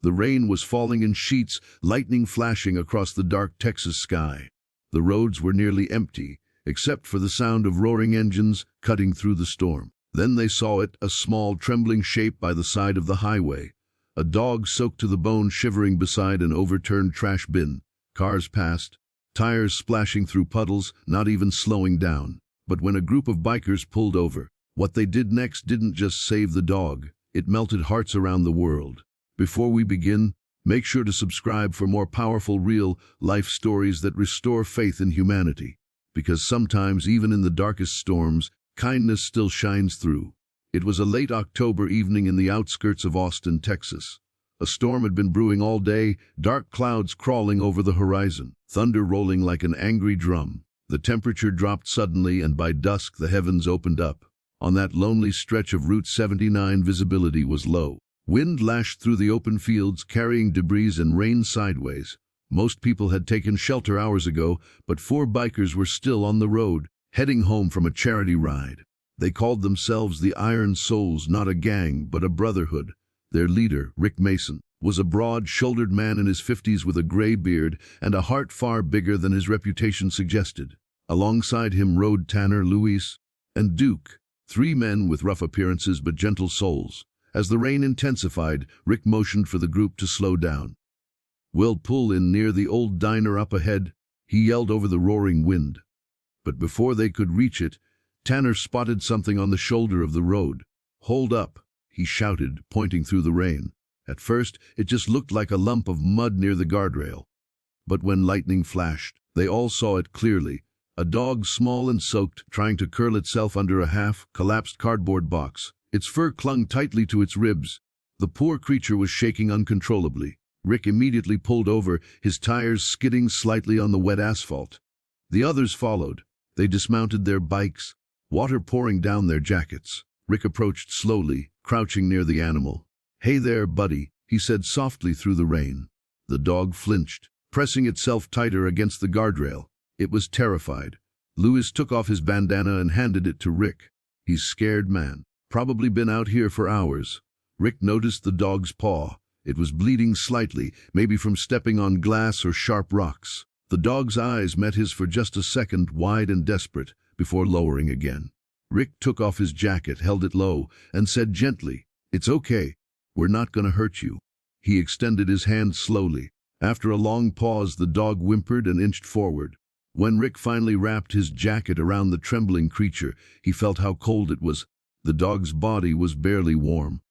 The rain was falling in sheets, lightning flashing across the dark Texas sky. The roads were nearly empty, except for the sound of roaring engines cutting through the storm. Then they saw it, a small, trembling shape by the side of the highway. A dog soaked to the bone shivering beside an overturned trash bin. Cars passed, tires splashing through puddles, not even slowing down. But when a group of bikers pulled over, what they did next didn't just save the dog, it melted hearts around the world. Before we begin, make sure to subscribe for more powerful real-life stories that restore faith in humanity. Because sometimes, even in the darkest storms, kindness still shines through. It was a late October evening in the outskirts of Austin, Texas. A storm had been brewing all day, dark clouds crawling over the horizon, thunder rolling like an angry drum. The temperature dropped suddenly, and by dusk the heavens opened up. On that lonely stretch of Route 79, visibility was low. Wind lashed through the open fields, carrying debris and rain sideways. Most people had taken shelter hours ago, but 4 bikers were still on the road, heading home from a charity ride. They called themselves the Iron Souls, not a gang, but a brotherhood. Their leader, Rick Mason, was a broad-shouldered man in his 50s with a gray beard and a heart far bigger than his reputation suggested. Alongside him rode Tanner, Luis, and Duke, 3 men with rough appearances but gentle souls. As the rain intensified, Rick motioned for the group to slow down. "We'll pull in near the old diner up ahead," he yelled over the roaring wind. But before they could reach it, Tanner spotted something on the shoulder of the road. "Hold up," he shouted, pointing through the rain. At first, it just looked like a lump of mud near the guardrail. But when lightning flashed, they all saw it clearly. A dog, small and soaked, trying to curl itself under a half-collapsed cardboard box. Its fur clung tightly to its ribs. The poor creature was shaking uncontrollably. Rick immediately pulled over, his tires skidding slightly on the wet asphalt. The others followed. They dismounted their bikes, water pouring down their jackets. Rick approached slowly, crouching near the animal. "Hey there, buddy," he said softly through the rain. The dog flinched, pressing itself tighter against the guardrail. It was terrified. Louis took off his bandana and handed it to Rick. "He's scared, man. Probably been out here for hours." Rick noticed the dog's paw. It was bleeding slightly, maybe from stepping on glass or sharp rocks. The dog's eyes met his for just a second, wide and desperate, before lowering again. Rick took off his jacket, held it low, and said gently, "It's okay. We're not going to hurt you." He extended his hand slowly. After a long pause, the dog whimpered and inched forward. When Rick finally wrapped his jacket around the trembling creature, he felt how cold it was. The dog's body was barely warm.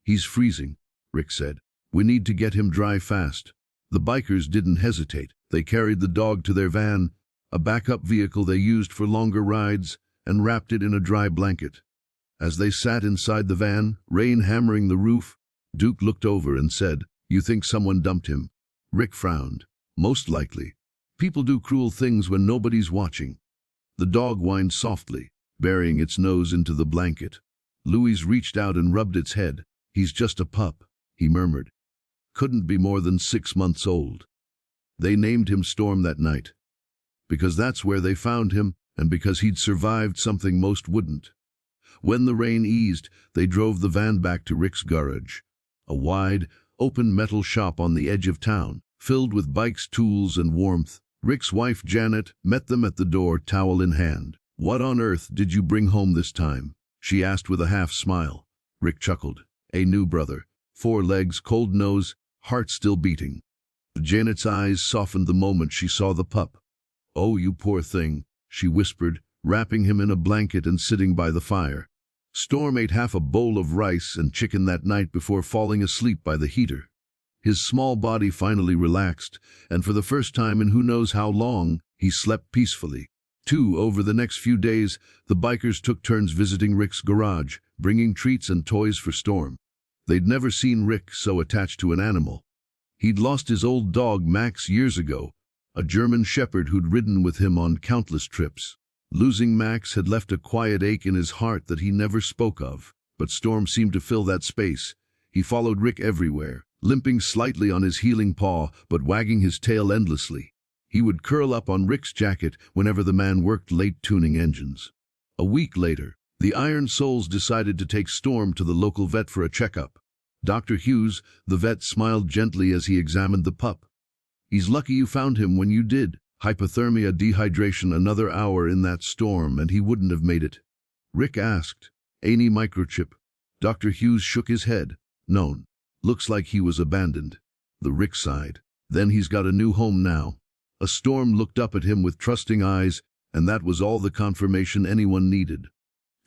"He's freezing," Rick said. "We need to get him dry fast." The bikers didn't hesitate. They carried the dog to their van, a backup vehicle they used for longer rides, and wrapped it in a dry blanket. As they sat inside the van, rain hammering the roof, Duke looked over and said, "You think someone dumped him?" Rick frowned. "Most likely. People do cruel things when nobody's watching." The dog whined softly, burying its nose into the blanket. Louis reached out and rubbed its head. "He's just a pup," he murmured. "Couldn't be more than 6 months old." They named him Storm that night, because that's where they found him, and because he'd survived something most wouldn't. When the rain eased, they drove the van back to Rick's garage, a wide, open metal shop on the edge of town, filled with bikes, tools, and warmth. Rick's wife, Janet, met them at the door, towel in hand. "What on earth did you bring home this time?" she asked with a half-smile. Rick chuckled. "A new brother. 4 legs, cold nose, heart still beating." Janet's eyes softened the moment she saw the pup. "Oh, you poor thing," she whispered, wrapping him in a blanket and sitting by the fire. Storm ate half a bowl of rice and chicken that night before falling asleep by the heater. His small body finally relaxed, and for the first time in who knows how long, he slept peacefully. Over the next few days, the bikers took turns visiting Rick's garage, bringing treats and toys for Storm. They'd never seen Rick so attached to an animal. He'd lost his old dog Max years ago, a German shepherd who'd ridden with him on countless trips. Losing Max had left a quiet ache in his heart that he never spoke of, but Storm seemed to fill that space. He followed Rick everywhere, limping slightly on his healing paw, but wagging his tail endlessly. He would curl up on Rick's jacket whenever the man worked late tuning engines. A week later, the Iron Souls decided to take Storm to the local vet for a checkup. Dr. Hughes, the vet, smiled gently as he examined the pup. He's lucky you found him when you did. Hypothermia, dehydration, another hour in that storm, and he wouldn't have made it. Rick asked, "Any microchip?" Dr. Hughes shook his head. "None. Looks like he was abandoned." The Rick sighed. "Then he's got a new home now." A storm looked up at him with trusting eyes, and that was all the confirmation anyone needed.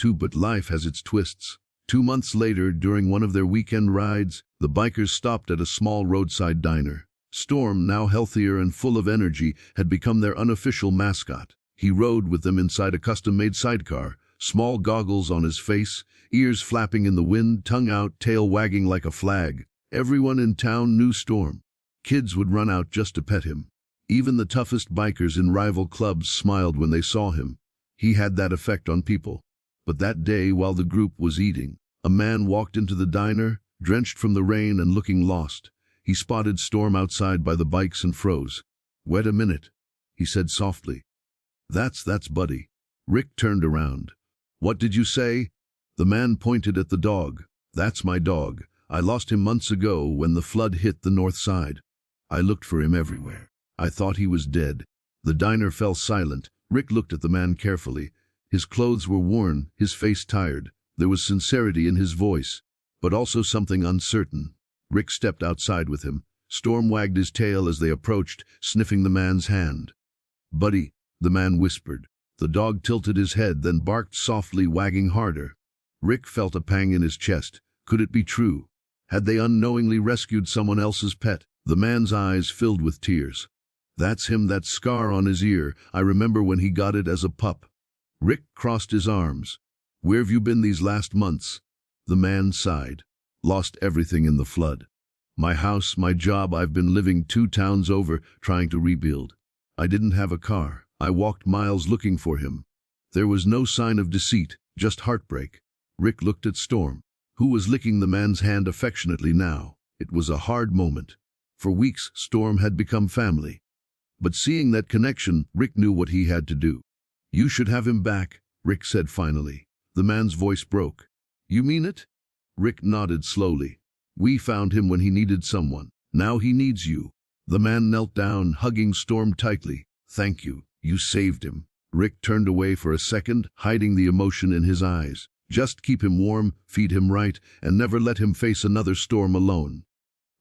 But life has its twists. 2 months later, during one of their weekend rides, the bikers stopped at a small roadside diner. Storm, now healthier and full of energy, had become their unofficial mascot. He rode with them inside a custom-made sidecar, small goggles on his face, ears flapping in the wind, tongue out, tail wagging like a flag. Everyone in town knew Storm. Kids would run out just to pet him. Even the toughest bikers in rival clubs smiled when they saw him. He had that effect on people. But that day, while the group was eating, a man walked into the diner, drenched from the rain and looking lost. He spotted Storm outside by the bikes and froze. "Wait a minute," he said softly. That's Buddy." Rick turned around. "What did you say?" The man pointed at the dog. "That's my dog. I lost him months ago when the flood hit the north side. I looked for him everywhere. I thought he was dead." The diner fell silent. Rick looked at the man carefully. His clothes were worn, his face tired. There was sincerity in his voice, but also something uncertain. Rick stepped outside with him. Storm wagged his tail as they approached, sniffing the man's hand. "Buddy," the man whispered. The dog tilted his head, then barked softly, wagging harder. Rick felt a pang in his chest. Could it be true? Had they unknowingly rescued someone else's pet? The man's eyes filled with tears. "That's him, that scar on his ear. I remember when he got it as a pup." Rick crossed his arms. "Where've you been these last months?" The man sighed. "Lost everything in the flood. My house, my job. I've been living 2 towns over, trying to rebuild. I didn't have a car. I walked miles looking for him." There was no sign of deceit, just heartbreak. Rick looked at Storm, who was licking the man's hand affectionately now. It was a hard moment. For weeks, Storm had become family. But seeing that connection, Rick knew what he had to do. "You should have him back," Rick said finally. The man's voice broke. "You mean it?" Rick nodded slowly. "We found him when he needed someone. Now he needs you." The man knelt down, hugging Storm tightly. "Thank you. You saved him." Rick turned away for a second, hiding the emotion in his eyes. Just keep him warm, feed him right, and never let him face another storm alone.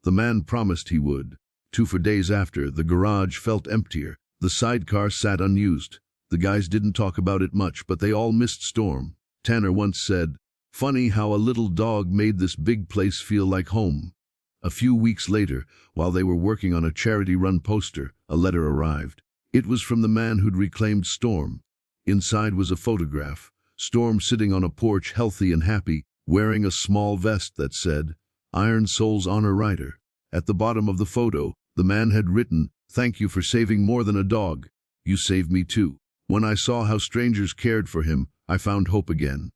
The man promised he would. For days after, the garage felt emptier. The sidecar sat unused. The guys didn't talk about it much, but they all missed Storm. Tanner once said, "Funny how a little dog made this big place feel like home." A few weeks later, while they were working on a charity-run poster, a letter arrived. It was from the man who'd reclaimed Storm. Inside was a photograph. Storm sitting on a porch, healthy and happy, wearing a small vest that said, "Iron Soul's Honor Rider." At the bottom of the photo, the man had written, "Thank you for saving more than a dog. You saved me too." When I saw how strangers cared for him, I found hope again.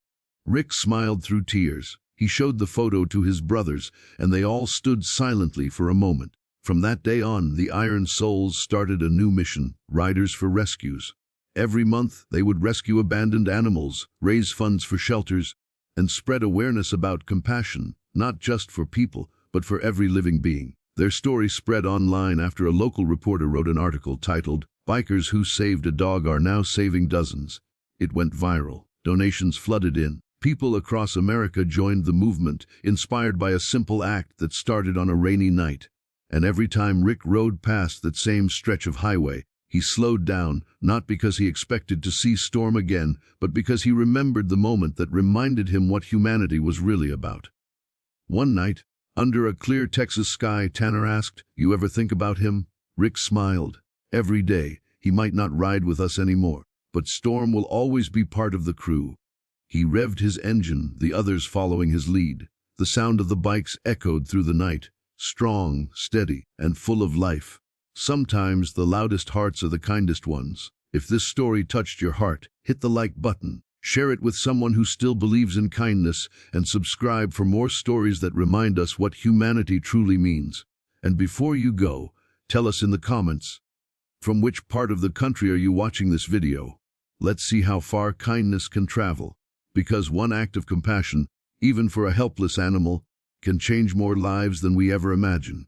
Rick smiled through tears. He showed the photo to his brothers, and they all stood silently for a moment. From that day on, the Iron Souls started a new mission, Riders for Rescues. Every month, they would rescue abandoned animals, raise funds for shelters, and spread awareness about compassion, not just for people, but for every living being. Their story spread online after a local reporter wrote an article titled, "Bikers Who Saved a Dog Are Now Saving Dozens." It went viral. Donations flooded in. People across America joined the movement, inspired by a simple act that started on a rainy night. And every time Rick rode past that same stretch of highway, he slowed down, not because he expected to see Storm again, but because he remembered the moment that reminded him what humanity was really about. One night, under a clear Texas sky, Tanner asked, "You ever think about him?" Rick smiled. "Every day. He might not ride with us anymore, but Storm will always be part of the crew." He revved his engine, the others following his lead. The sound of the bikes echoed through the night, strong, steady, and full of life. Sometimes the loudest hearts are the kindest ones. If this story touched your heart, hit the like button, share it with someone who still believes in kindness, and subscribe for more stories that remind us what humanity truly means. And before you go, tell us in the comments, from which part of the country are you watching this video? Let's see how far kindness can travel. Because one act of compassion, even for a helpless animal, can change more lives than we ever imagine.